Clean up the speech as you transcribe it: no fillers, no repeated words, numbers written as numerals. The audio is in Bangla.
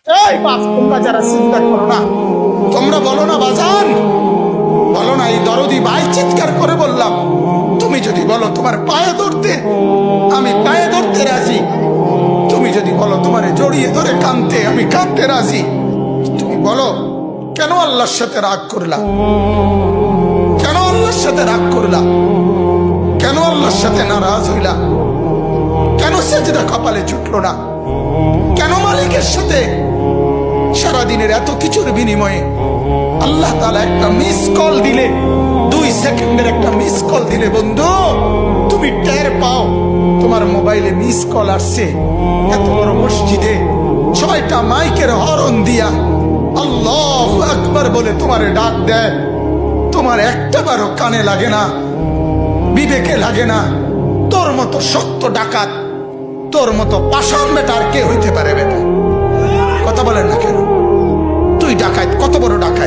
এই বাপ, তোমরা যারা চিন্তা করো না, তোমরা বলো না বাজান, বলো না এই দরদি ভাই চিৎকার করে বললাম, তুমি যদি বলো তোমার পায়ে ধরতে, আমি পায়ে ধরতে রাজি। তুমি যদি বলো তোমার জড়িয়ে ধরে কাঁদতে, আমি কাঁদতে রাজি। তুমি বলো কেন আল্লাহর সাথে রাগ করলা? কেন আল্লাহর সাথে রাগ করলা? কেন আল্লাহর সাথে নারাজ হইলা? কেন সেজদা কপালে ছুটলো না? কেন মালিকের সাথে সারাদিনের এত কিছুর বিনিময়ে আল্লাহ তাআলা একটা মিস কল দিলে, 2 সেকেন্ডের একটা মিস কল দিলে বন্ধু তুমি টের পাও তোমার মোবাইলে মিস কল আসছে। এত বড় মসজিদে 6টা মাইকের হরন দিয়া আল্লাহু আকবার বলে তোমারে ডাক দেয়, তোমার একটা বারও কানে লাগে না, বিবেকে লাগে না। তোর মতো সত্য ডাকাত, তোর মতো পাষাণ বেটা আর কে হইতে পারে বেটা? কথা বলেন না কেন? তুই ডাকাত, কত বড় ডাকাত!